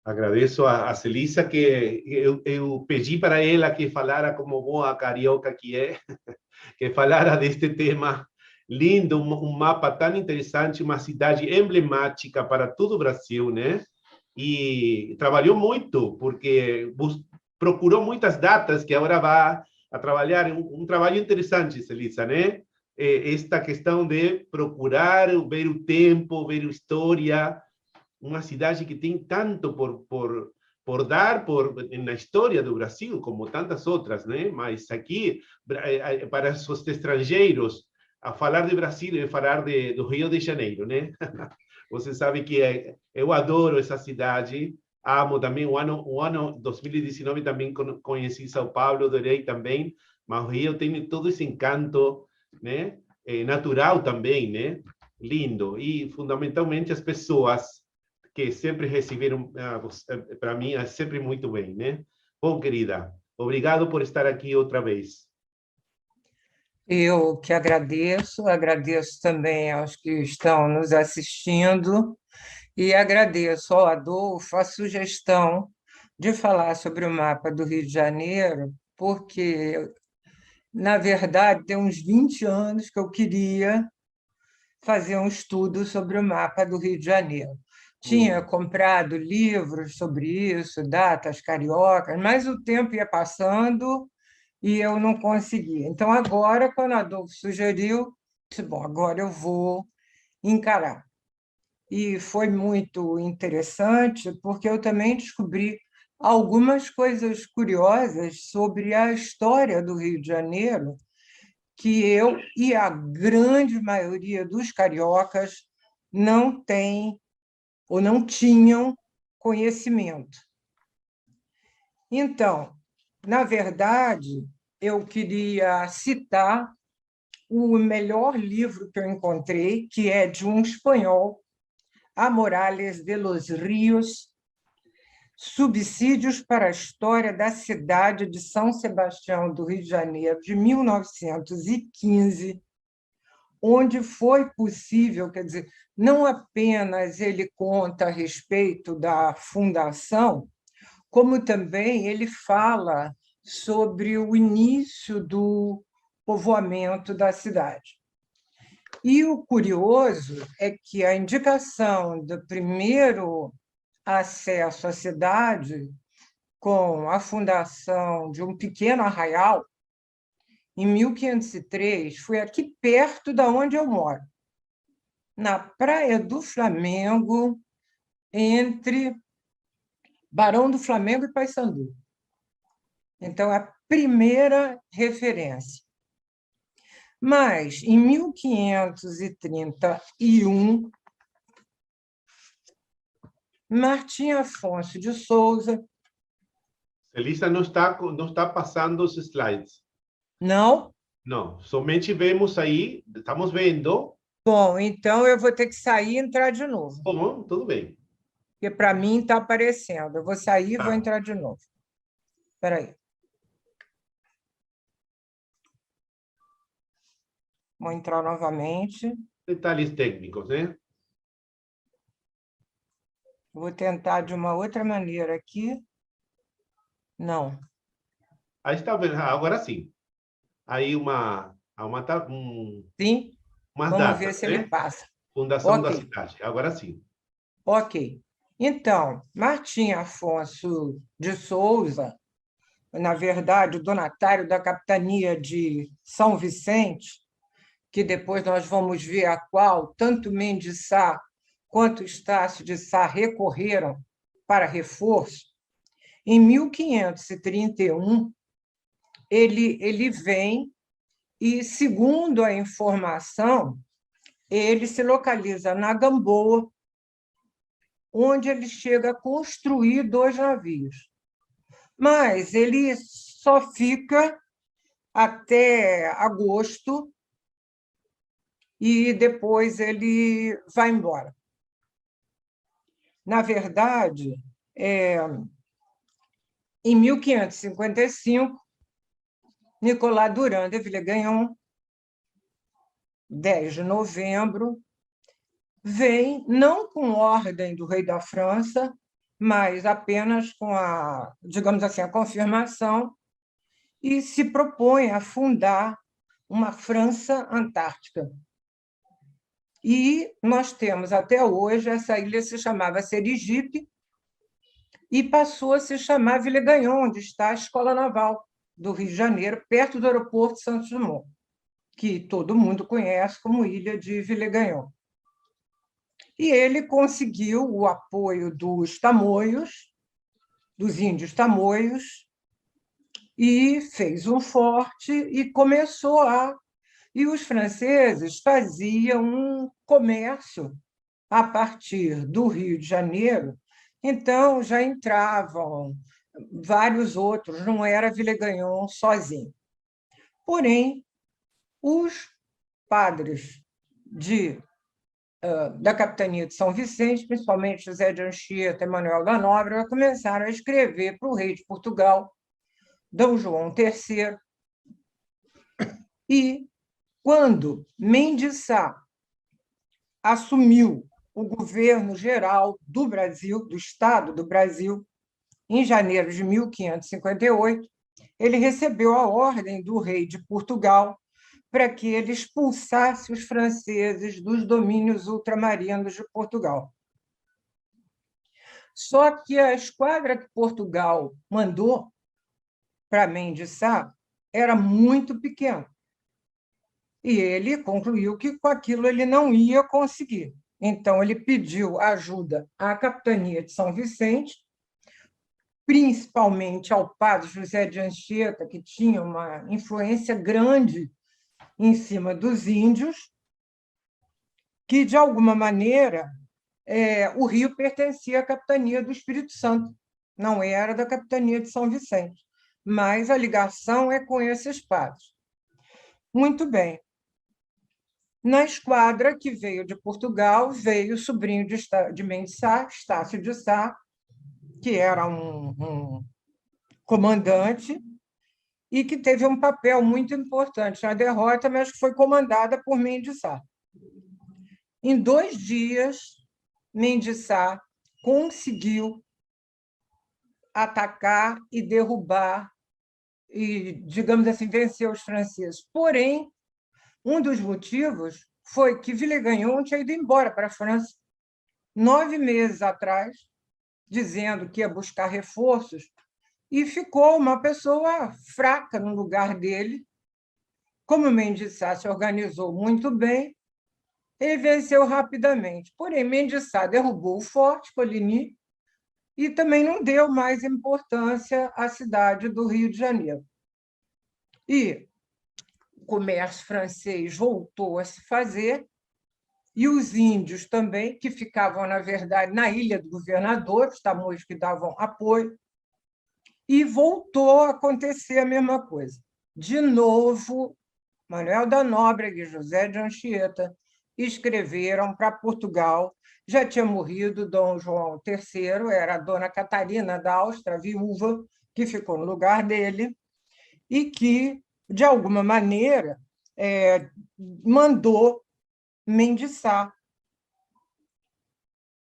Agradeço a Celissa, que eu pedi para ela que falara como boa carioca que é, que falara deste tema lindo, um mapa tão interessante, uma cidade emblemática para todo o Brasil, né? E trabalhou muito, porque procurou muitas datas que agora vai a trabalhar, um trabalho interessante, Celissa, né? Esta questão de procurar ver o tempo, ver a história, uma cidade que tem tanto por dar na história do Brasil, como tantas outras, né? Mas aqui, para os estrangeiros, a falar de Brasil é falar do Rio de Janeiro, né? Você sabe que eu adoro essa cidade, amo também. O ano 2019 também conheci São Paulo, adorei também, mas o Rio tem todo esse encanto, né? Natural também, né? Lindo. E, fundamentalmente, as pessoas que sempre receberam, para mim, é sempre muito bem, né? Bom, querida, obrigado por estar aqui outra vez. Eu que agradeço, agradeço também aos que estão nos assistindo e agradeço ao Adolfo a sugestão de falar sobre o mapa do Rio de Janeiro, porque, na verdade, tem uns 20 anos que eu queria fazer um estudo sobre o mapa do Rio de Janeiro. Tinha comprado livros sobre isso, datas cariocas, mas o tempo ia passando e eu não conseguia. Então, agora, quando a Adolfo sugeriu, disse, bom, agora eu vou encarar. E foi muito interessante, porque eu também descobri algumas coisas curiosas sobre a história do Rio de Janeiro, que eu e a grande maioria dos cariocas não têm ou não tinham conhecimento. Então, na verdade, eu queria citar o melhor livro que eu encontrei, que é de um espanhol, Amorales de los Ríos, Subsídios para a História da Cidade de São Sebastião do Rio de Janeiro, de 1915, onde foi possível, quer dizer, não apenas ele conta a respeito da fundação, como também ele fala sobre o início do povoamento da cidade. E o curioso é que a indicação do primeiro acesso à cidade, com a fundação de um pequeno arraial, em 1503, foi aqui perto de onde eu moro, na Praia do Flamengo, entre Barão do Flamengo e Paissandu. Então, é a primeira referência. Mas, em 1531, Martim Afonso de Souza... Celissa não está passando os slides. Não? Não, somente vemos aí, estamos vendo. Bom, então eu vou ter que sair e entrar de novo. Bom, tudo bem. Porque para mim está aparecendo. Eu vou sair e vou entrar de novo. Espera aí. Vou entrar novamente. Detalhes técnicos, né? Vou tentar de uma outra maneira aqui. Não. Aí está vendo, agora sim. Aí Sim? umas Vamos ver datas, se ele né? passa. Fundação da Ok, cidade, agora sim. ok. Então, Martim Afonso de Souza, na verdade, o donatário da capitania de São Vicente, que depois nós vamos ver a qual tanto Mendes Sá quanto Estácio de Sá recorreram para reforço, em 1531, ele vem e, segundo a informação, ele se localiza na Gamboa, onde ele chega a construir 2 navios. Mas ele só fica até agosto e depois ele vai embora. Na verdade, em 1555, Nicolas Durand de Villegagnon, 10 de novembro, vem, não com ordem do rei da França, mas apenas com a, digamos assim, a confirmação, e se propõe a fundar uma França Antártica. E nós temos até hoje, essa ilha se chamava Serigipe e passou a se chamar Villegaignon, onde está a Escola Naval do Rio de Janeiro, perto do aeroporto Santos Dumont, que todo mundo conhece como Ilha de Villegaignon. E ele conseguiu o apoio dos tamoios, dos índios tamoios, e fez um forte e começou a... E os franceses faziam um comércio a partir do Rio de Janeiro, então já entravam vários outros, não era Villegaignon sozinho. Porém, os padres da capitania de São Vicente, principalmente José de Anchieta e Manuel da Nóbrega, começaram a escrever para o rei de Portugal, D. João III, e quando Mendes Sá assumiu o governo geral do Brasil, do Estado do Brasil, em janeiro de 1558, ele recebeu a ordem do rei de Portugal para que ele expulsasse os franceses dos domínios ultramarinos de Portugal. Só que a esquadra que Portugal mandou para Mendes Sá era muito pequena. E ele concluiu que com aquilo ele não ia conseguir. Então, ele pediu ajuda à capitania de São Vicente, principalmente ao padre José de Anchieta, que tinha uma influência grande em cima dos índios, que, de alguma maneira, o Rio pertencia à capitania do Espírito Santo, não era da capitania de São Vicente, mas a ligação é com esses padres. Muito bem. Na esquadra que veio de Portugal, veio o sobrinho de Mendes Sá, Estácio de Sá, que era um comandante e que teve um papel muito importante na derrota, mas que foi comandada por Mendes Sá. Em 2 dias, Mendes Sá conseguiu atacar e derrubar e, digamos assim, vencer os franceses. Porém, um dos motivos foi que Villegaignon tinha ido embora para a França 9 meses atrás, dizendo que ia buscar reforços, e ficou uma pessoa fraca no lugar dele. Como Mendes Sá se organizou muito bem, ele venceu rapidamente. Porém, Mendes Sá derrubou o Forte Coligny e também não deu mais importância à cidade do Rio de Janeiro. E o comércio francês voltou a se fazer, e os índios também, que ficavam, na verdade, na Ilha do Governador, os tamoios que davam apoio, e voltou a acontecer a mesma coisa. De novo, Manuel da Nóbrega e José de Anchieta escreveram para Portugal. Já tinha morrido Dom João III, era a dona Catarina da Áustria, viúva, que ficou no lugar dele, e que, de alguma maneira, mandou Mendes Sá,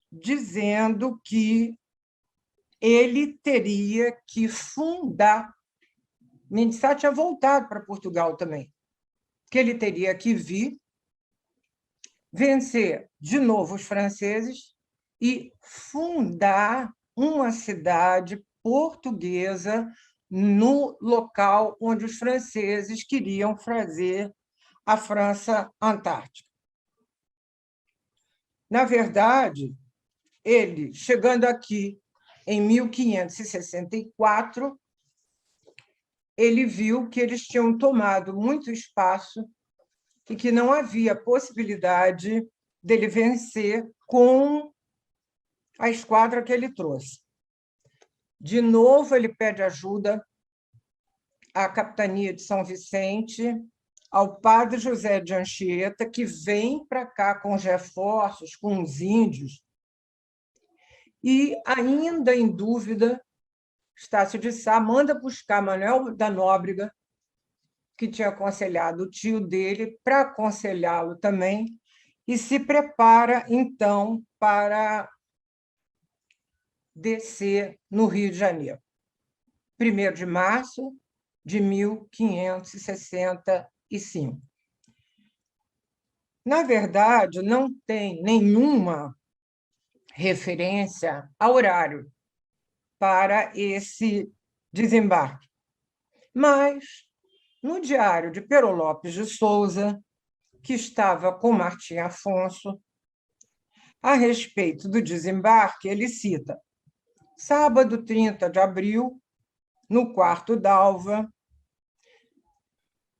dizendo que ele teria que fundar. Mendes Sá tinha voltado para Portugal também, que ele teria que vir, vencer de novo os franceses e fundar uma cidade portuguesa no local onde os franceses queriam fazer a França Antártica. Na verdade, ele, chegando aqui em 1564, ele viu que eles tinham tomado muito espaço e que não havia possibilidade dele vencer com a esquadra que ele trouxe. De novo, ele pede ajuda à capitania de São Vicente, ao padre José de Anchieta, que vem para cá com os reforços, com os índios, e, ainda em dúvida, Estácio de Sá manda buscar Manuel da Nóbrega, que tinha aconselhado o tio dele, para aconselhá-lo também, e se prepara, então, para descer no Rio de Janeiro. 1º de março de 1565. Na verdade, não tem nenhuma referência a horário para esse desembarque. Mas, no diário de Pero Lopes de Souza, que estava com Martim Afonso, a respeito do desembarque, ele cita: sábado 30 de abril, no quarto d'alva,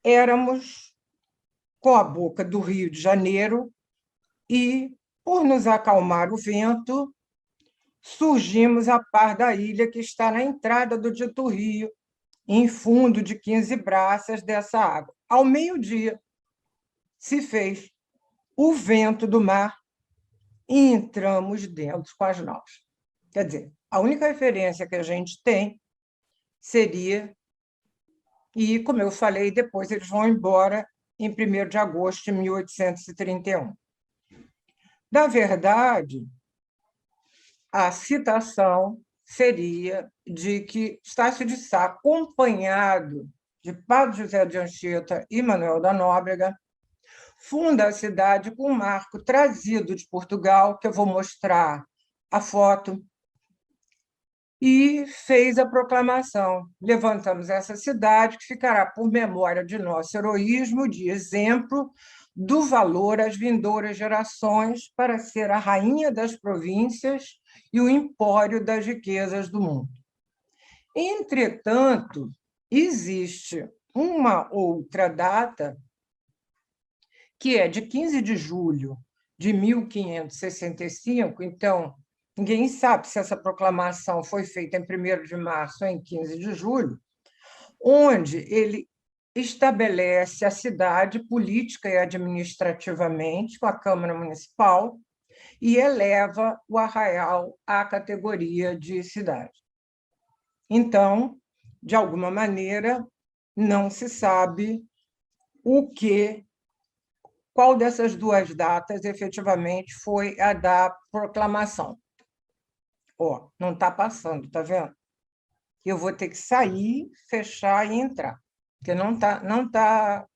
éramos com a boca do Rio de Janeiro e, por nos acalmar o vento, surgimos a par da ilha que está na entrada do dito rio, em fundo de 15 braças dessa água. Ao meio-dia, se fez o vento do mar e entramos dentro com as naus. Quer dizer, a única referência que a gente tem seria, e, como eu falei, depois eles vão embora em 1º de agosto de 1831. Na verdade, a citação seria de que Estácio de Sá, acompanhado de Padre José de Anchieta e Manuel da Nóbrega, funda a cidade com um marco trazido de Portugal, que eu vou mostrar a foto, e fez a proclamação: levantamos essa cidade, que ficará por memória de nosso heroísmo, de exemplo do valor às vindouras gerações, para ser a rainha das províncias e o empório das riquezas do mundo. Entretanto, existe uma outra data, que é de 15 de julho de 1565, então, ninguém sabe se essa proclamação foi feita em 1º de março ou em 15 de julho, onde ele estabelece a cidade política e administrativamente com a Câmara Municipal e eleva o Arraial à categoria de cidade. Então, de alguma maneira, não se sabe qual dessas duas datas efetivamente foi a da proclamação. Ó, não está passando, está vendo? Eu vou ter que sair, fechar e entrar, porque não está ¿No está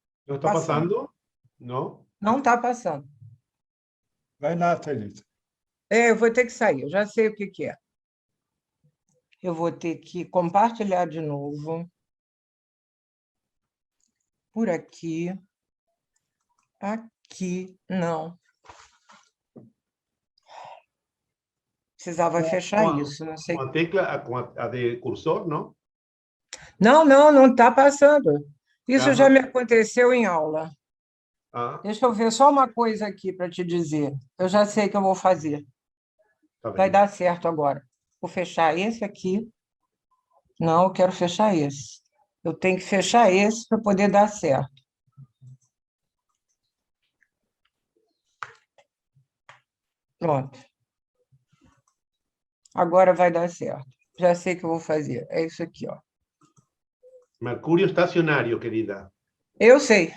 passando. pasando? ¿No? Não está passando. Vai lá, Thalita. Eu vou ter que sair, eu já sei o que é. Eu vou ter que compartilhar de novo. Por aqui. Aqui, não. Precisava fechar isso, não sei. Com a tecla, com a de cursor, não? Não está passando. Isso já Aham. me aconteceu em aula. Ah, Deixa eu ver só uma coisa aqui para te dizer. Eu já sei o que eu vou fazer. tá Vai bem. dar certo agora. Vou fechar esse aqui. Não, eu quero fechar esse. Eu tenho que fechar esse para poder dar certo. Pronto. Agora vai dar certo. Já sei o que eu vou fazer. É isso aqui, ó. Mercúrio estacionário, querida. Eu sei.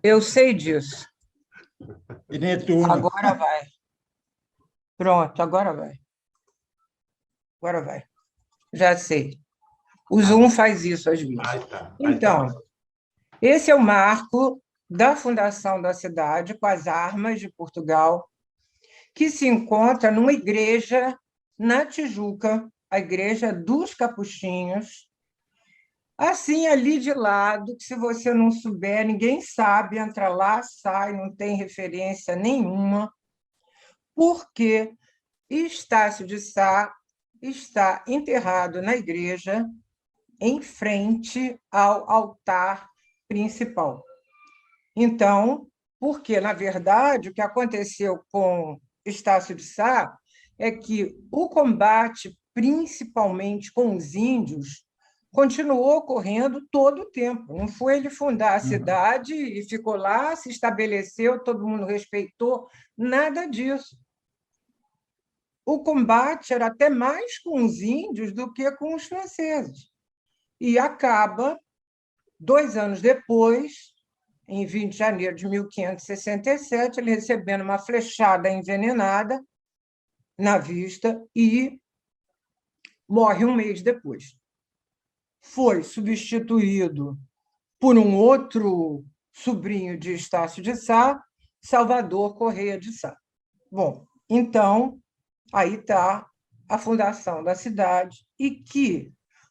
Eu sei disso. E Netuno. Agora vai. Pronto, agora vai. Agora vai. Já sei. O Zoom faz isso às vezes. Aí está. Então, esse é o marco da fundação da cidade, com as armas de Portugal, que se encontra numa igreja na Tijuca, a Igreja dos Capuchinhos, assim, ali de lado, que se você não souber, ninguém sabe, entra lá, sai, não tem referência nenhuma, porque Estácio de Sá está enterrado na igreja, em frente ao altar principal. Então, porque, na verdade, o que aconteceu com Estácio de Sá é que o combate, principalmente com os índios, continuou ocorrendo todo o tempo. Não foi ele fundar a cidade e ficou lá, se estabeleceu, todo mundo respeitou, nada disso. O combate era até mais com os índios do que com os franceses. E acaba, 2 anos depois, em 20 de janeiro de 1567, ele recebendo uma flechada envenenada, na vista e morre um mês depois. Foi substituído por um outro sobrinho de Estácio de Sá, Salvador Correia de Sá. Bom, então, aí está a fundação da cidade e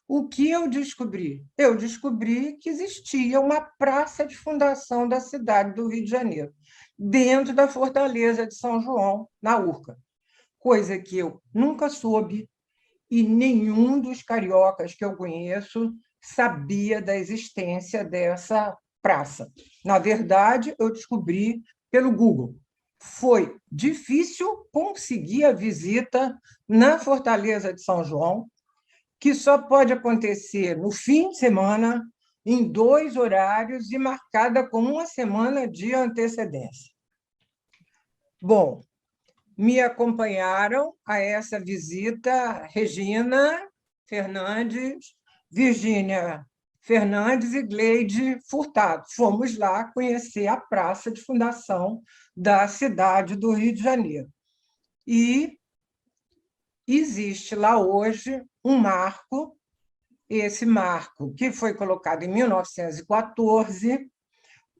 o que eu descobri? Eu descobri que existia uma praça de fundação da cidade do Rio de Janeiro, dentro da Fortaleza de São João, na Urca, coisa que eu nunca soube e nenhum dos cariocas que eu conheço sabia da existência dessa praça. Na verdade, eu descobri pelo Google. Foi difícil conseguir a visita na Fortaleza de São João, que só pode acontecer no fim de semana, em 2 horários e marcada com 1 semana de antecedência. Bom, me acompanharam a essa visita Regina Fernandes, Virgínia Fernandes e Gleide Furtado. Fomos lá conhecer a praça de fundação da cidade do Rio de Janeiro. E existe lá hoje um marco, esse marco que foi colocado em 1914,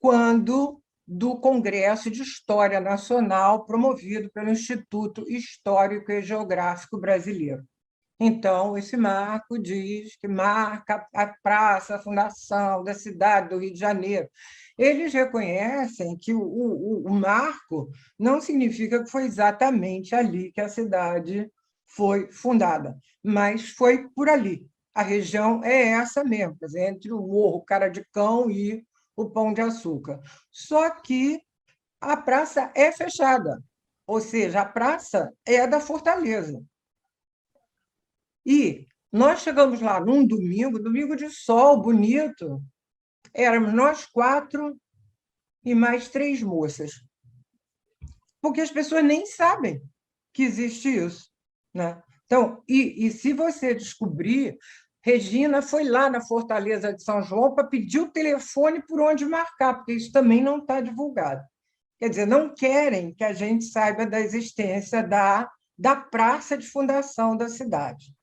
quando do Congresso de História Nacional, promovido pelo Instituto Histórico e Geográfico Brasileiro. Então, esse marco diz que marca a praça, a fundação da cidade do Rio de Janeiro. Eles reconhecem que o marco não significa que foi exatamente ali que a cidade foi fundada, mas foi por ali. A região é essa mesmo, quer dizer, entre o Morro Cara de Cão e o Pão de Açúcar. Só que a praça é fechada, ou seja, a praça é da Fortaleza. E nós chegamos lá num domingo de sol bonito, éramos nós 4 e mais 3 moças, porque as pessoas nem sabem que existe isso, né? Então, e se você descobrir, Regina foi lá na Fortaleza de São João para pedir o telefone por onde marcar, porque isso também não está divulgado. Quer dizer, não querem que a gente saiba da existência da praça de fundação da cidade.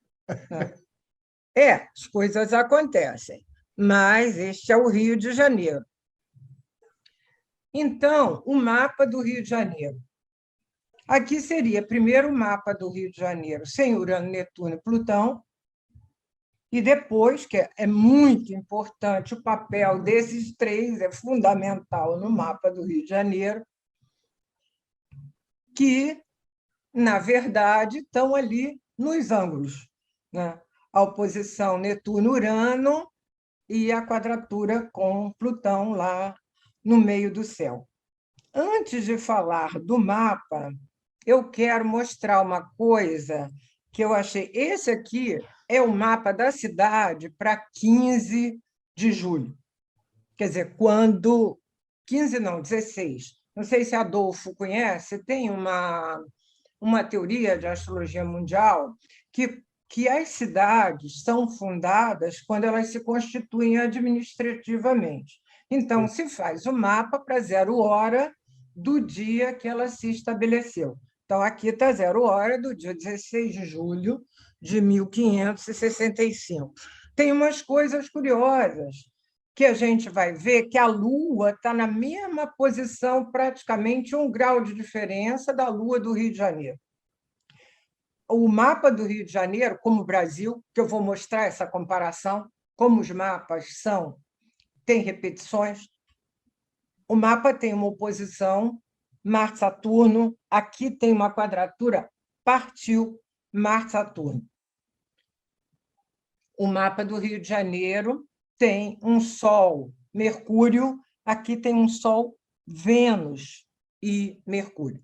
As coisas acontecem, mas este é o Rio de Janeiro. Então, o mapa do Rio de Janeiro. Aqui seria primeiro o mapa do Rio de Janeiro sem Urano, Netuno e Plutão, e depois, que é muito importante, o papel desses 3 é fundamental no mapa do Rio de Janeiro, que, na verdade, estão ali nos ângulos, né? A oposição Netuno-Urano e a quadratura com Plutão lá no meio do céu. Antes de falar do mapa, eu quero mostrar uma coisa que eu achei. Esse aqui é o mapa da cidade para 15 de julho. Quer dizer, quando... 15 não, 16. Não sei se Adolfo conhece, tem uma teoria de astrologia mundial que as cidades são fundadas quando elas se constituem administrativamente. Então, se faz o mapa para 0 hora do dia que ela se estabeleceu. Então, aqui está 0 hora do dia 16 de julho de 1565. Tem umas coisas curiosas que a gente vai ver que a Lua está na mesma posição, praticamente 1 grau de diferença da Lua do Rio de Janeiro. O mapa do Rio de Janeiro, como o Brasil, que eu vou mostrar essa comparação, como os mapas tem repetições. O mapa tem uma oposição Marte-Saturno, aqui tem uma quadratura, partiu Marte-Saturno. O mapa do Rio de Janeiro tem um Sol Mercúrio, aqui tem um Sol Vênus e Mercúrio.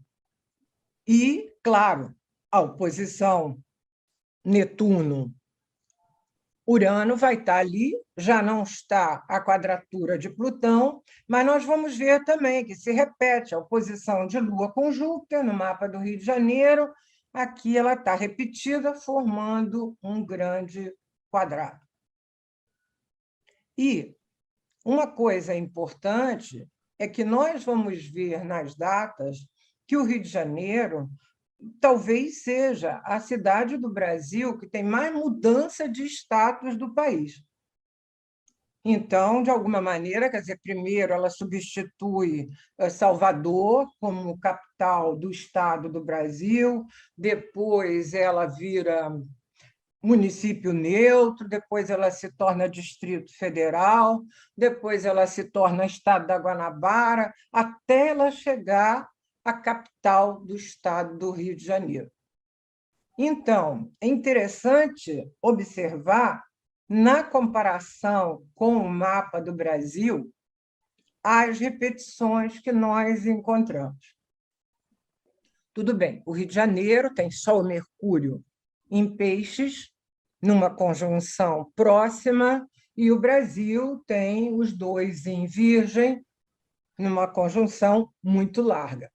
E, claro, a oposição Netuno-Urano vai estar ali, já não está a quadratura de Plutão, mas nós vamos ver também que se repete a oposição de Lua com Júpiter no mapa do Rio de Janeiro. Aqui ela está repetida, formando um grande quadrado. E uma coisa importante é que nós vamos ver nas datas que o Rio de Janeiro talvez seja a cidade do Brasil que tem mais mudança de status do país. Então, de alguma maneira, quer dizer, primeiro ela substitui Salvador como capital do Estado do Brasil, depois ela vira município neutro, depois ela se torna Distrito Federal, depois ela se torna Estado da Guanabara, até ela chegar à capital do Estado do Rio de Janeiro. Então, é interessante observar, na comparação com o mapa do Brasil, as repetições que nós encontramos. Tudo bem, o Rio de Janeiro tem Sol e Mercúrio em Peixes, numa conjunção próxima, e o Brasil tem os dois em Virgem, numa conjunção muito larga.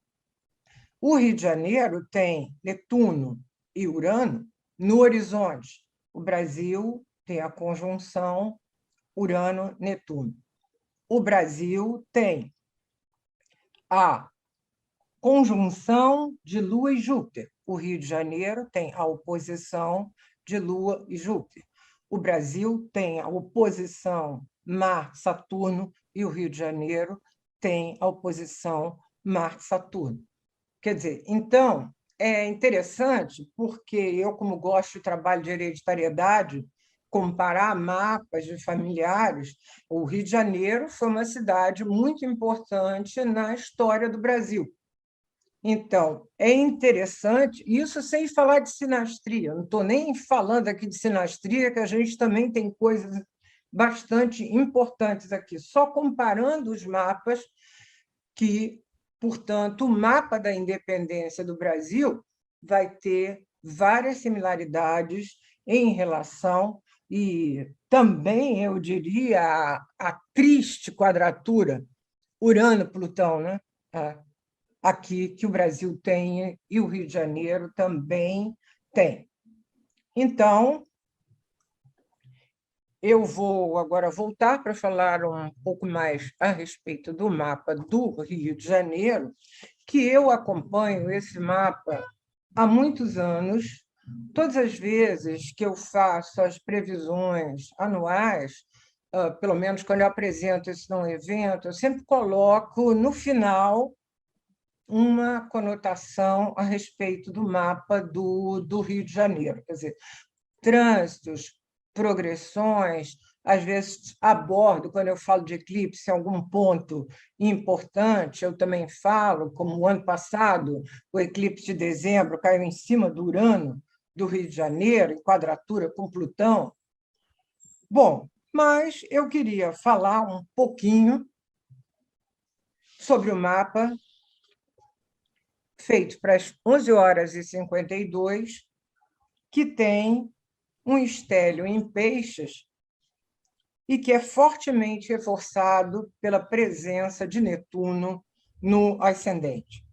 O Rio de Janeiro tem Netuno e Urano no horizonte. O Brasil tem a conjunção Urano-Netuno. O Brasil tem a conjunção de Lua e Júpiter. O Rio de Janeiro tem a oposição de Lua e Júpiter. O Brasil tem a oposição Marte-Saturno e o Rio de Janeiro tem a oposição Marte-Saturno. Quer dizer, então, é interessante porque eu, como gosto de trabalho de hereditariedade, comparar mapas de familiares, o Rio de Janeiro foi uma cidade muito importante na história do Brasil. Então, é interessante, isso sem falar de sinastria, não estou nem falando aqui de sinastria, que a gente também tem coisas bastante importantes aqui, só comparando os mapas que, portanto, o mapa da independência do Brasil vai ter várias similaridades em relação, e também, eu diria, a triste quadratura Urano-Plutão, né? Aqui que o Brasil tem e o Rio de Janeiro também tem. Então, eu vou agora voltar para falar um pouco mais a respeito do mapa do Rio de Janeiro, que eu acompanho esse mapa há muitos anos. Todas as vezes que eu faço as previsões anuais, pelo menos quando eu apresento isso num evento, eu sempre coloco no final uma conotação a respeito do mapa do Rio de Janeiro. Quer dizer, trânsitos, progressões, às vezes abordo, quando eu falo de eclipse, algum ponto importante, eu também falo, como o ano passado, o eclipse de dezembro caiu em cima do Urano, do Rio de Janeiro, em quadratura com Plutão. Bom, mas eu queria falar um pouquinho sobre o mapa feito para as 11h52, que tem um estélio em Peixes e que é fortemente reforçado pela presença de Netuno no ascendente,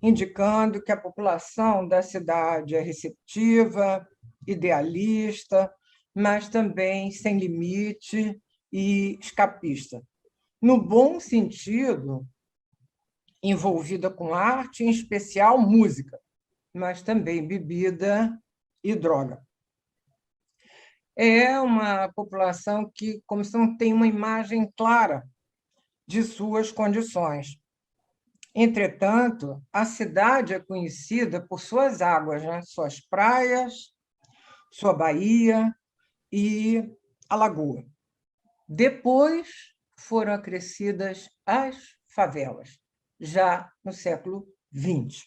indicando que a população da cidade é receptiva, idealista, mas também sem limite e escapista. No bom sentido, envolvida com arte, em especial música, mas também bebida e droga. É uma população que, como se não tem uma imagem clara de suas condições. Entretanto, a cidade é conhecida por suas águas, né? Suas praias, sua baía e a lagoa. Depois foram acrescidas as favelas, já no século XX.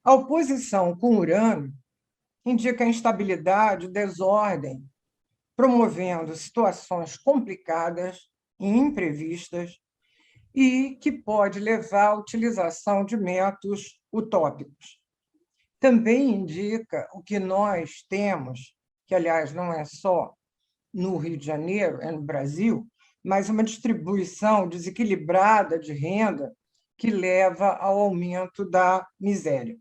A oposição com Urano indica instabilidade, desordem, promovendo situações complicadas e imprevistas e que pode levar à utilização de métodos utópicos. Também indica o que nós temos, que, aliás, não é só no Rio de Janeiro, é no Brasil, mas uma distribuição desequilibrada de renda que leva ao aumento da miséria.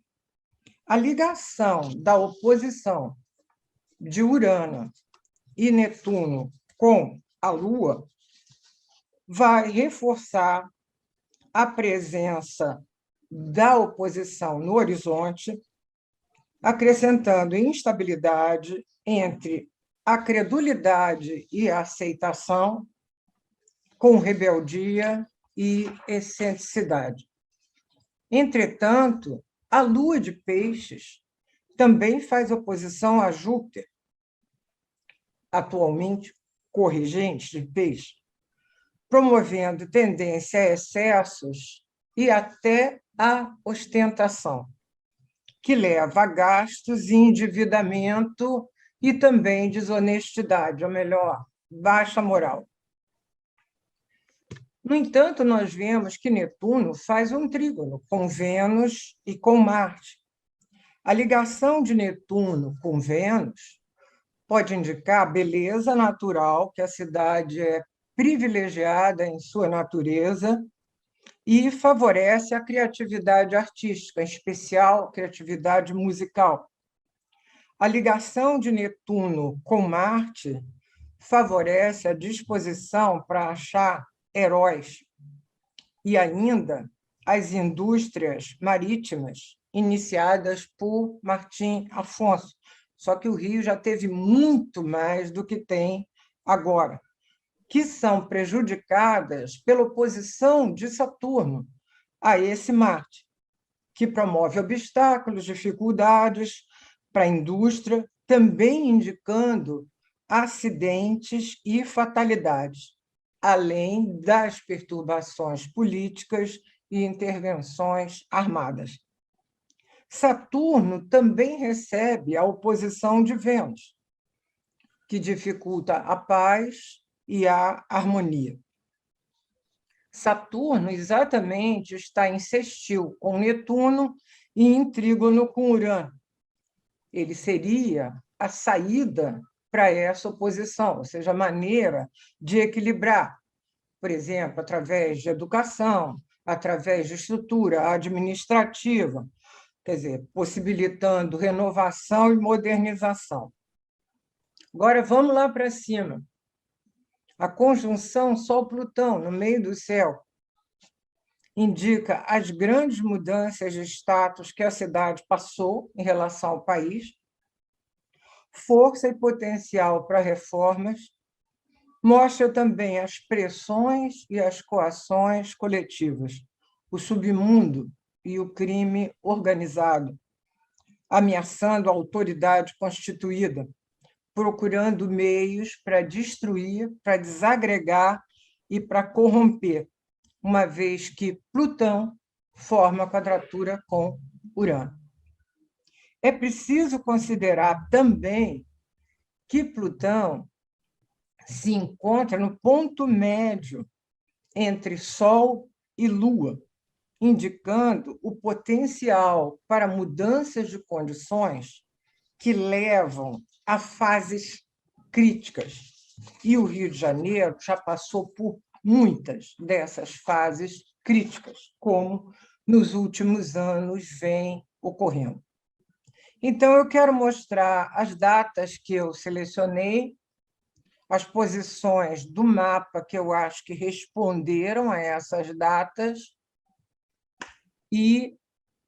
A ligação da oposição de Urano e Netuno com a Lua vai reforçar a presença da oposição no horizonte, acrescentando instabilidade entre a credulidade e a aceitação, com rebeldia e excentricidade. Entretanto, a lua de Peixes também faz oposição a Júpiter, atualmente corregente de Peixes, promovendo tendência a excessos e até a ostentação, que leva a gastos e endividamento e também desonestidade, ou melhor, baixa moral. No entanto, nós vemos que Netuno faz um trígono com Vênus e com Marte. A ligação de Netuno com Vênus pode indicar a beleza natural, que a cidade é privilegiada em sua natureza e favorece a criatividade artística, em especial a criatividade musical. A ligação de Netuno com Marte favorece a disposição para achar heróis e ainda as indústrias marítimas iniciadas por Martim Afonso. Só que o Rio já teve muito mais do que tem agora, que são prejudicadas pela oposição de Saturno a esse Marte, que promove obstáculos, dificuldades para a indústria, também indicando acidentes e fatalidades, além das perturbações políticas e intervenções armadas. Saturno também recebe a oposição de Vênus, que dificulta a paz e a harmonia. Saturno exatamente está em sextil com Netuno e em trígono com Urano. Ele seria a saída para essa oposição, ou seja, a maneira de equilibrar, por exemplo, através de educação, através de estrutura administrativa, quer dizer, possibilitando renovação e modernização. Agora, vamos lá para cima. A conjunção Sol-Plutão, no meio do céu, indica as grandes mudanças de status que a cidade passou em relação ao país, força e potencial para reformas, mostra também as pressões e as coações coletivas, o submundo e o crime organizado, ameaçando a autoridade constituída, procurando meios para destruir, para desagregar e para corromper, uma vez que Plutão forma quadratura com Urano. É preciso considerar também que Plutão se encontra no ponto médio entre Sol e Lua, indicando o potencial para mudanças de condições que levam a fases críticas. E o Rio de Janeiro já passou por muitas dessas fases críticas, como nos últimos anos vem ocorrendo. Então, eu quero mostrar as datas que eu selecionei, as posições do mapa que eu acho que responderam a essas datas e,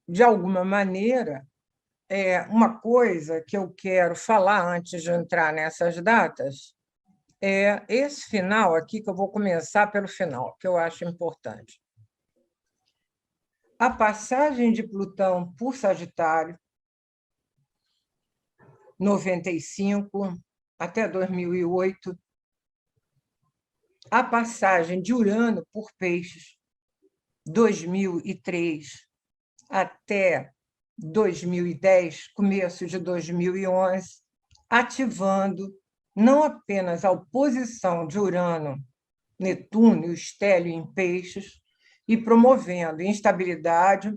de alguma maneira, uma coisa que eu quero falar antes de entrar nessas datas é esse final aqui, que eu vou começar pelo final, que eu acho importante. A passagem de Plutão por Sagitário, 95 até 2008, a passagem de Urano por Peixes, 2003 até 2010, começo de 2011, ativando não apenas a oposição de Urano, Netuno e o estélio em Peixes, e promovendo instabilidade,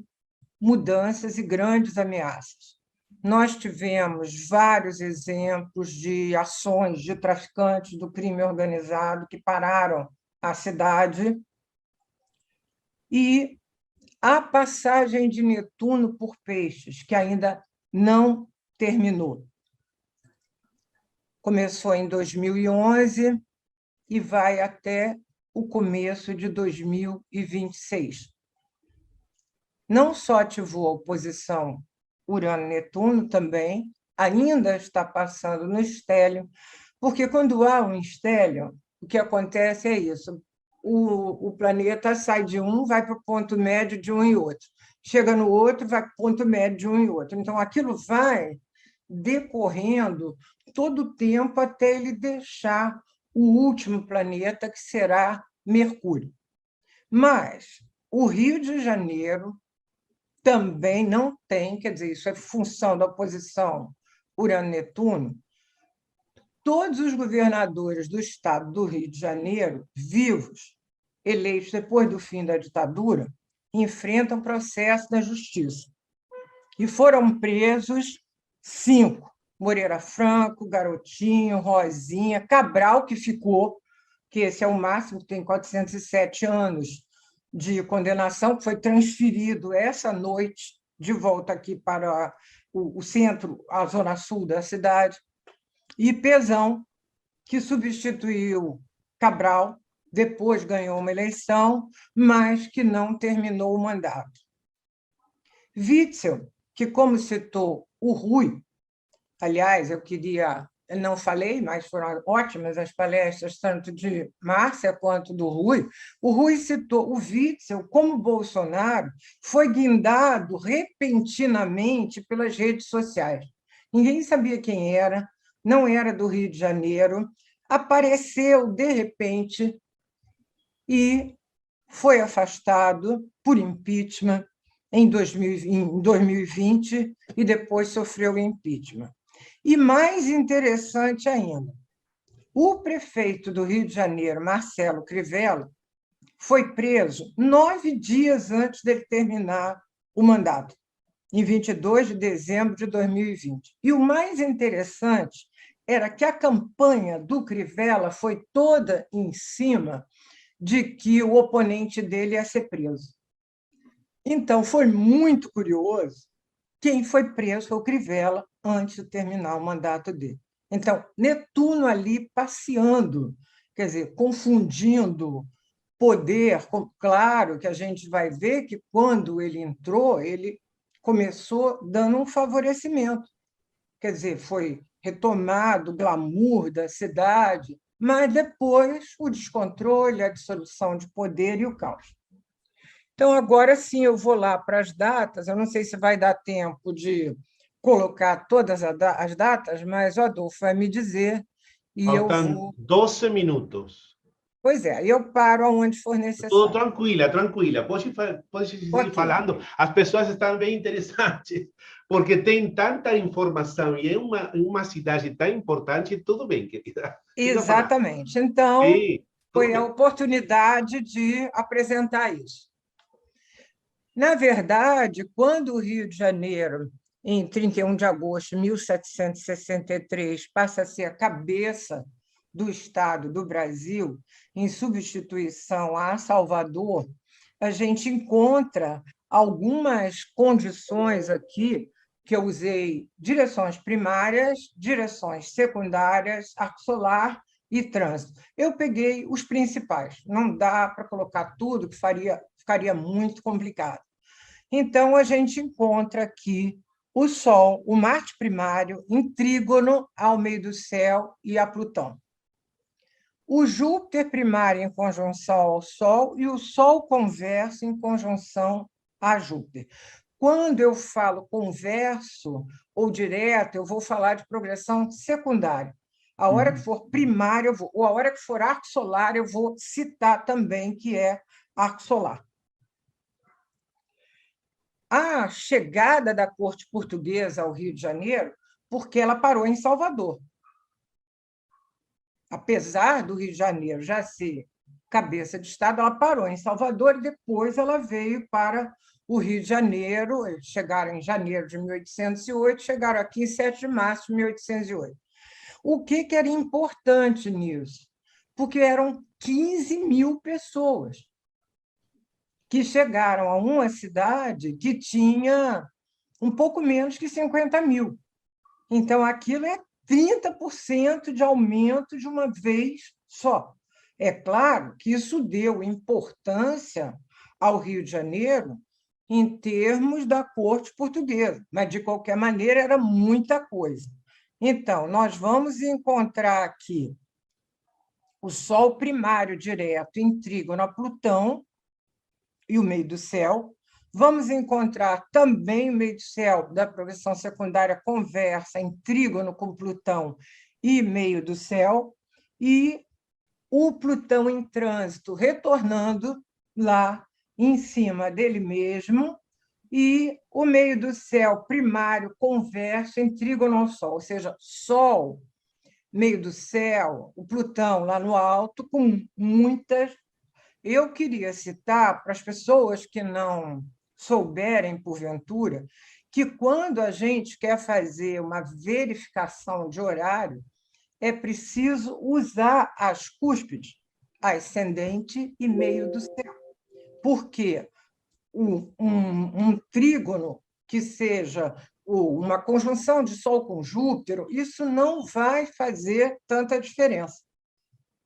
mudanças e grandes ameaças. Nós tivemos vários exemplos de ações de traficantes do crime organizado que pararam a cidade, e a passagem de Netuno por Peixes, que ainda não terminou. Começou em 2011 e vai até o começo de 2026. não só ativou a oposição Urano-Netuno também, ainda está passando no estélio, porque quando há um estélio, o que acontece é isso: o planeta sai de um, vai para o ponto médio de um e outro, chega no outro, vai para o ponto médio de um e outro. Então, aquilo vai decorrendo todo o tempo até ele deixar o último planeta, que será Mercúrio. Mas o Rio de Janeiro também não tem, quer dizer, isso é função da oposição Urano-Netuno. Todos os governadores do estado do Rio de Janeiro, vivos, eleitos depois do fim da ditadura, enfrentam processo na justiça. E foram presos 5: Moreira Franco, Garotinho, Rosinha, Cabral, que ficou, que esse é o máximo, tem 407 anos de condenação, que foi transferido essa noite de volta aqui para o centro, a zona sul da cidade, e Pezão, que substituiu Cabral, depois ganhou uma eleição, mas que não terminou o mandato. Witzel, que, como citou o Rui, aliás, não falei, mas foram ótimas as palestras, tanto de Márcia quanto do Rui. O Rui citou o Witzel, como Bolsonaro foi guindado repentinamente pelas redes sociais. Ninguém sabia quem era, não era do Rio de Janeiro, apareceu de repente e foi afastado por impeachment em 2020 e depois sofreu impeachment. E mais interessante ainda, o prefeito do Rio de Janeiro, Marcelo Crivella, foi preso 9 dias antes dele terminar o mandato, em 22 de dezembro de 2020. E o mais interessante era que a campanha do Crivella foi toda em cima de que o oponente dele ia ser preso. Então, foi muito curioso. Quem foi preso foi o Crivella antes de terminar o mandato dele. Então, Netuno ali passeando, quer dizer, confundindo poder. Claro que a gente vai ver que, quando ele entrou, ele começou dando um favorecimento. Quer dizer, foi retomado o glamour da cidade, mas depois o descontrole, a dissolução de poder e o caos. Então, agora sim, eu vou lá para as datas. Eu não sei se vai dar tempo de colocar todas as datas, mas o Adolfo vai me dizer e eu Faltam vou. 12 minutos. Pois é, eu paro aonde for Tudo necessário. tranquila, tranquila. Pode seguir Ok, falando. As pessoas estão bem interessantes, porque tem tanta informação e é uma cidade tão importante. Tudo bem, querida. Siga falando. exatamente. Então, Sim, tudo foi a bem. oportunidade de apresentar isso. Na verdade, quando o Rio de Janeiro, em 31 de agosto de 1763, passa a ser a cabeça do Estado do Brasil, em substituição a Salvador, a gente encontra algumas condições aqui, que eu usei: direções primárias, direções secundárias, arco solar e trânsito. Eu peguei os principais, não dá para colocar tudo, que ficaria muito complicado. Então, a gente encontra aqui o Sol, o Marte primário, em trígono ao meio do céu e a Plutão. O Júpiter primário em conjunção ao Sol e o Sol converso em conjunção a Júpiter. Quando eu falo converso ou direto, eu vou falar de progressão secundária. A hora que for primária, ou a hora que for arco solar, eu vou citar também que é arco solar. A chegada da corte portuguesa ao Rio de Janeiro, porque ela parou em Salvador. Apesar do Rio de Janeiro já ser cabeça de Estado, ela parou em Salvador e depois ela veio para o Rio de Janeiro. Eles chegaram em janeiro de 1808, chegaram aqui em 7 de março de 1808. O que era importante nisso? Porque eram 15 mil pessoas que chegaram a uma cidade que tinha um pouco menos que 50 mil. Então, aquilo é 30% de aumento de uma vez só. É claro que isso deu importância ao Rio de Janeiro em termos da corte portuguesa, mas, de qualquer maneira, era muita coisa. Então, nós vamos encontrar aqui o Sol primário direto em trígono a Plutão e o meio do céu. Vamos encontrar também o meio do céu da progressão secundária conversa em trígono com Plutão e meio do céu, e o Plutão em trânsito retornando lá em cima dele mesmo, e o meio do céu primário converso em trígono ao Sol, ou seja, Sol, meio do céu, o Plutão lá no alto, com muitas. Eu queria citar para as pessoas que não souberem, porventura, que quando a gente quer fazer uma verificação de horário, é preciso usar as cúspides, ascendente e meio do céu, porque um trígono que seja uma conjunção de Sol com Júpiter, isso não vai fazer tanta diferença.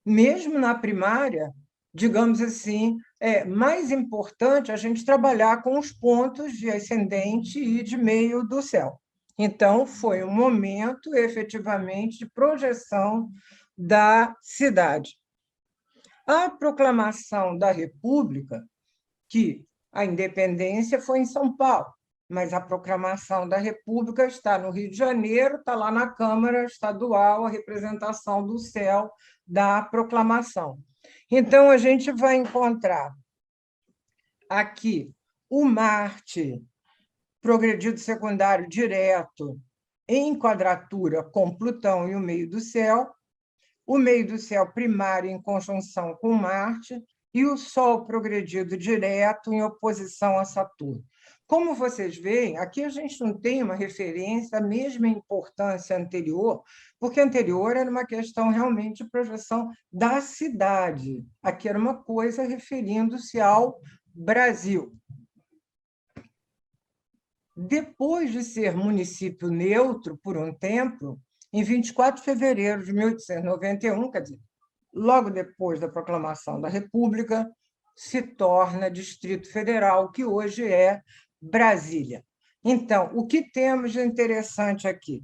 Mesmo na primária, digamos assim, é mais importante a gente trabalhar com os pontos de ascendente e de meio do céu. Então, foi um momento, efetivamente, de projeção da cidade. A proclamação da República, que a independência foi em São Paulo, mas a proclamação da República está no Rio de Janeiro, está lá na Câmara Estadual, a representação do céu da proclamação. Então, a gente vai encontrar aqui o Marte progredido secundário direto em quadratura com Plutão e o meio do céu primário em conjunção com Marte e o Sol progredido direto em oposição a Saturno. Como vocês veem, aqui a gente não tem uma referência à mesma importância anterior, porque anterior era uma questão realmente de projeção da cidade. Aqui era uma coisa referindo-se ao Brasil. Depois de ser município neutro por um tempo, em 24 de fevereiro de 1891, quer dizer, logo depois da proclamação da República, se torna Distrito Federal, que hoje é Brasília. Então, o que temos de interessante aqui?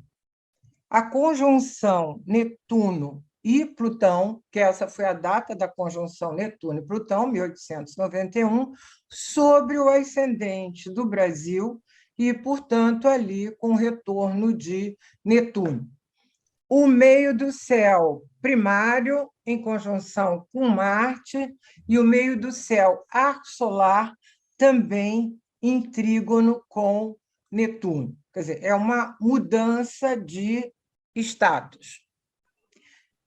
A conjunção Netuno e Plutão, que essa foi a data da conjunção Netuno e Plutão, 1891, sobre o ascendente do Brasil e, portanto, ali com o retorno de Netuno. O meio do céu primário em conjunção com Marte e o meio do céu arco solar também em trígono com Netuno. Quer dizer, é uma mudança de status.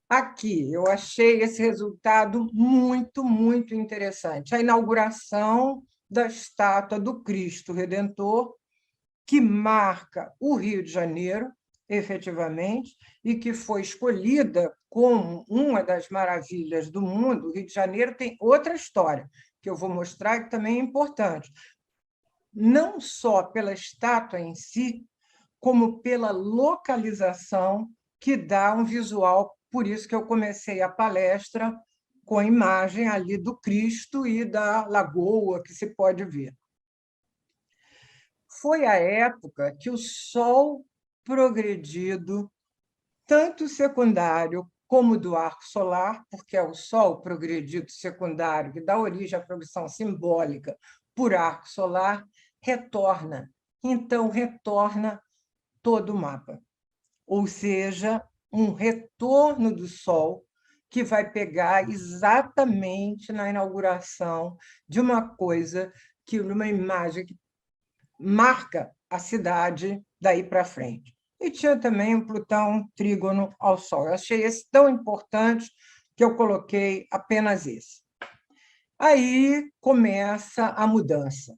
Aqui eu achei esse resultado muito, muito interessante. A inauguração da estátua do Cristo Redentor, que marca o Rio de Janeiro, efetivamente, e que foi escolhida como uma das maravilhas do mundo. O Rio de Janeiro tem outra história, que eu vou mostrar, que também é importante. Não só pela estátua em si, como pela localização, que dá um visual. Por isso que eu comecei a palestra com a imagem ali do Cristo e da lagoa, que se pode ver. Foi a época que o Sol progredido, tanto secundário como do arco solar, porque é o Sol progredido secundário que dá origem à progressão simbólica por arco solar, retorna. Então, retorna todo o mapa. Ou seja, um retorno do Sol que vai pegar exatamente na inauguração de uma coisa, que numa imagem que marca a cidade daí para frente. E tinha também um Plutão trígono ao Sol. Eu achei esse tão importante que eu coloquei apenas esse. Aí começa a mudança.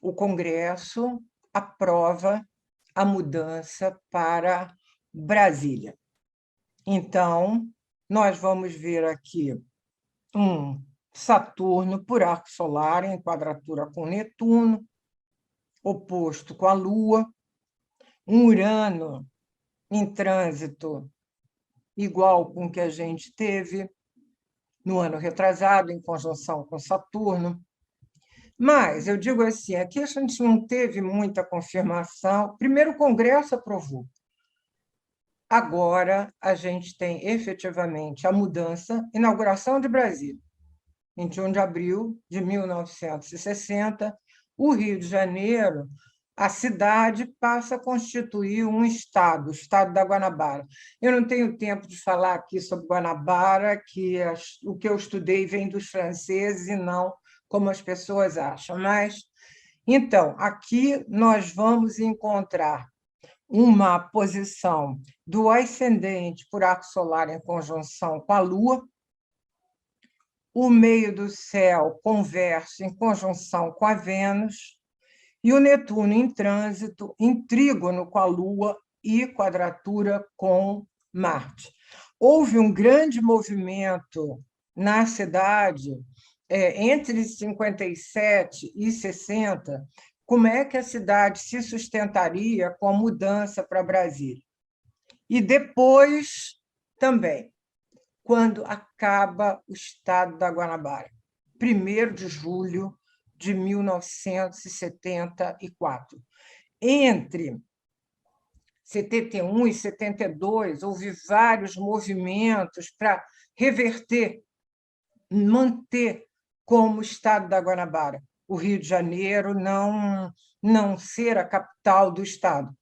O Congresso aprova a mudança para Brasília. Então, nós vamos ver aqui um Saturno por arco solar em quadratura com Netuno, oposto com a Lua, um Urano em trânsito igual com o que a gente teve no ano retrasado, em conjunção com Saturno. Mas, eu digo assim, aqui a gente não teve muita confirmação. Primeiro, o Congresso aprovou. Agora, a gente tem efetivamente a mudança, inauguração de Brasília, 21 de abril de 1960, o Rio de Janeiro, a cidade passa a constituir um estado, o estado da Guanabara. Eu não tenho tempo de falar aqui sobre Guanabara, que o que eu estudei vem dos franceses e não como as pessoas acham. Mas, então, aqui nós vamos encontrar uma posição do ascendente por arco solar em conjunção com a Lua, o meio do céu converso em conjunção com a Vênus, e o Netuno em trânsito, em trígono com a Lua e quadratura com Marte. Houve um grande movimento na cidade entre 57 e 60, como é que a cidade se sustentaria com a mudança para Brasília. E depois também, quando acaba o estado da Guanabara, 1º de julho de 1974. Entre 71 e 72, houve vários movimentos para reverter, manter como estado da Guanabara o Rio de Janeiro não ser a capital do estado,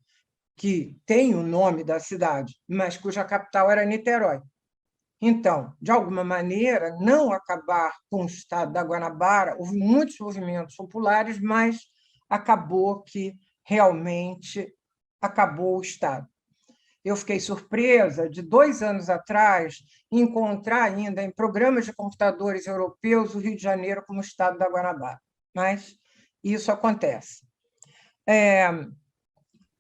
que tem o nome da cidade, mas cuja capital era Niterói. Então, de alguma maneira, não acabar com o estado da Guanabara, houve muitos movimentos populares, mas acabou que realmente acabou o estado. Eu fiquei surpresa de 2 anos atrás encontrar ainda em programas de computadores europeus o Rio de Janeiro como estado da Guanabara, mas isso acontece.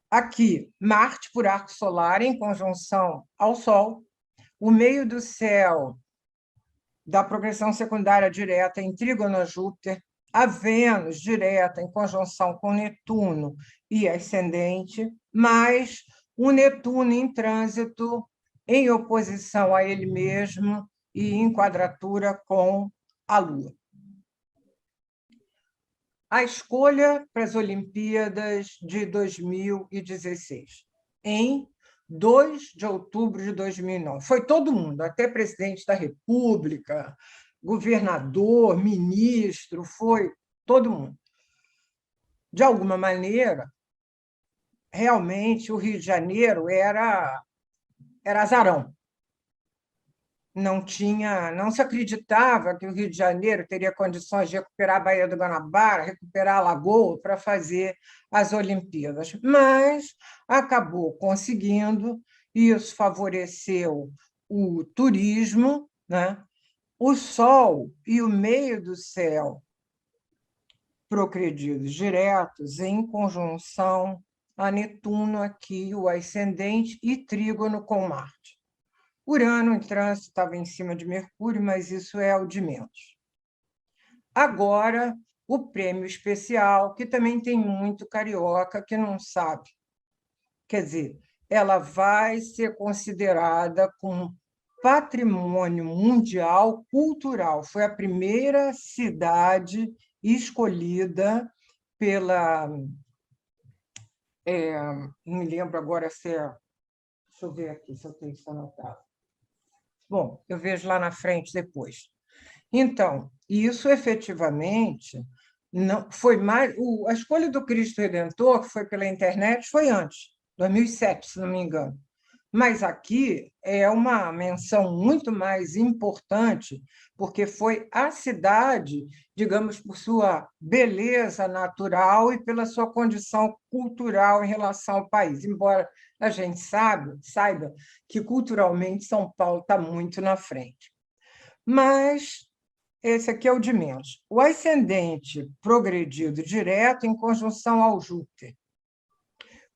Aqui, Marte por arco solar em conjunção ao Sol, o meio do céu da progressão secundária direta em trígono a Júpiter, a Vênus direta em conjunção com Netuno e ascendente, mais o Netuno em trânsito em oposição a ele mesmo e em quadratura com a Lua. A escolha para as Olimpíadas de 2016, em 2 de outubro de 2009. Foi todo mundo, até presidente da República, governador, ministro, foi todo mundo. De alguma maneira, realmente, o Rio de Janeiro era azarão. Não se acreditava que o Rio de Janeiro teria condições de recuperar a Baía do Guanabara, recuperar a Lagoa para fazer as Olimpíadas, mas acabou conseguindo, e isso favoreceu o turismo, né? O Sol e o meio do céu progredidos diretos em conjunção a Netuno aqui, o ascendente, e trígono com Marte. Urano em trânsito estava em cima de Mercúrio, mas isso é o de menos. Agora, o prêmio especial, que também tem muito carioca que não sabe. Quer dizer, ela vai ser considerada como patrimônio mundial cultural. Foi a primeira cidade escolhida pela... não me lembro agora se é... Deixa eu ver aqui se eu tenho isso anotado. Bom, eu vejo lá na frente depois. Então, isso efetivamente não foi mais. A escolha do Cristo Redentor, que foi pela internet, foi antes, 2007, se não me engano. Mas aqui é uma menção muito mais importante, porque foi a cidade, digamos, por sua beleza natural e pela sua condição cultural em relação ao país, embora a gente saiba que culturalmente São Paulo está muito na frente. Mas esse aqui é o de menos. O ascendente progredido direto em conjunção ao Júpiter.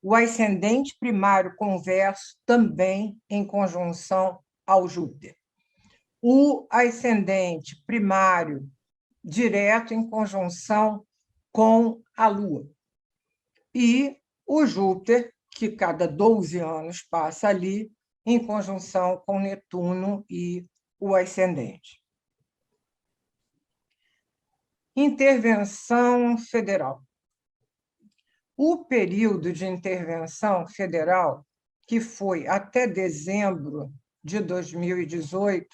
O ascendente primário converso também em conjunção ao Júpiter. O ascendente primário direto em conjunção com a Lua. E o Júpiter, que cada 12 anos passa ali, em conjunção com Netuno e o ascendente. Intervenção federal. O período de intervenção federal, que foi até dezembro de 2018,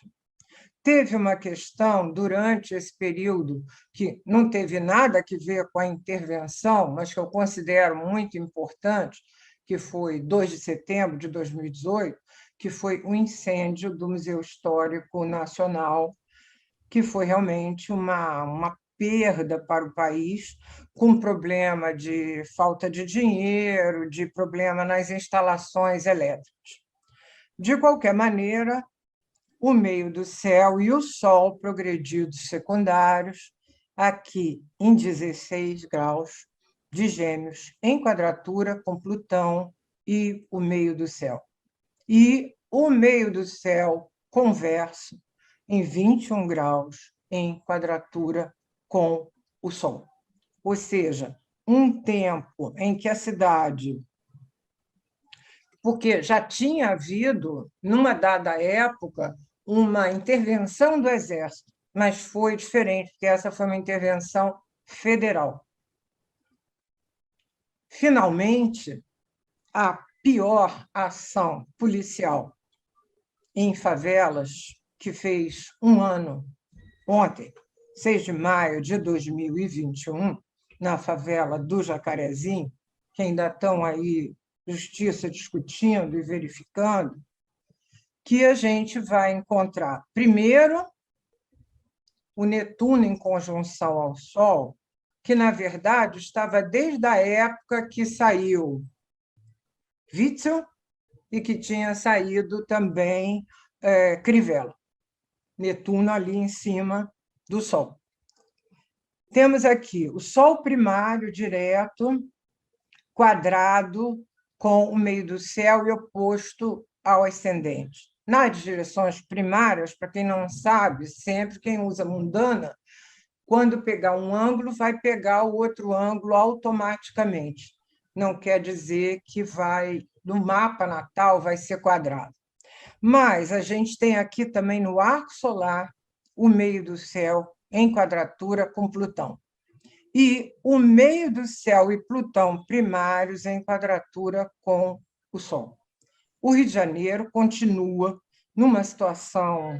teve uma questão durante esse período que não teve nada a ver com a intervenção, mas que eu considero muito importante, que foi 2 de setembro de 2018, que foi o incêndio do Museu Histórico Nacional, que foi realmente uma perda para o país, com problema de falta de dinheiro, de problema nas instalações elétricas. De qualquer maneira, o meio do céu e o Sol progredidos secundários, aqui em 16 graus de Gêmeos, em quadratura com Plutão e o meio do céu. E o meio do céu converso em 21 graus, em quadratura com o Sol. Ou seja, um tempo em que a cidade... Porque já tinha havido, numa dada época, uma intervenção do Exército, mas foi diferente, porque essa foi uma intervenção federal. Finalmente, a pior ação policial em favelas, que fez um ano, ontem, 6 de maio de 2021, na favela do Jacarezinho, que ainda estão aí, justiça discutindo e verificando, que a gente vai encontrar, primeiro, o Netuno em conjunção ao Sol, que, na verdade, estava desde a época que saiu Witzel e que tinha saído também Crivella. Netuno ali em cima do Sol. Temos aqui o Sol primário direto, quadrado com o meio do céu e oposto ao ascendente. Nas direções primárias, para quem não sabe, sempre quem usa mundana, quando pegar um ângulo, vai pegar o outro ângulo automaticamente. Não quer dizer que no mapa natal vai ser quadrado. Mas a gente tem aqui também no arco solar o meio do céu em quadratura com Plutão. E o meio do céu e Plutão primários em quadratura com o Sol. O Rio de Janeiro continua numa situação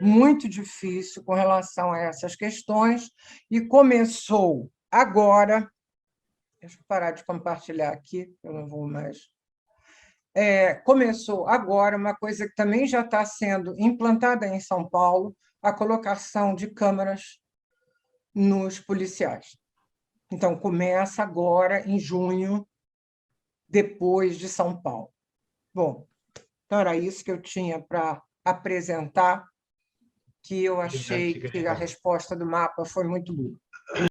muito difícil com relação a essas questões e começou agora... Deixa eu parar de compartilhar aqui, eu não vou mais... começou agora uma coisa que também já está sendo implantada em São Paulo, a colocação de câmeras nos policiais. Então, começa agora, em junho, depois de São Paulo. Bom, então era isso que eu tinha para apresentar, que eu achei que a resposta do mapa foi muito boa.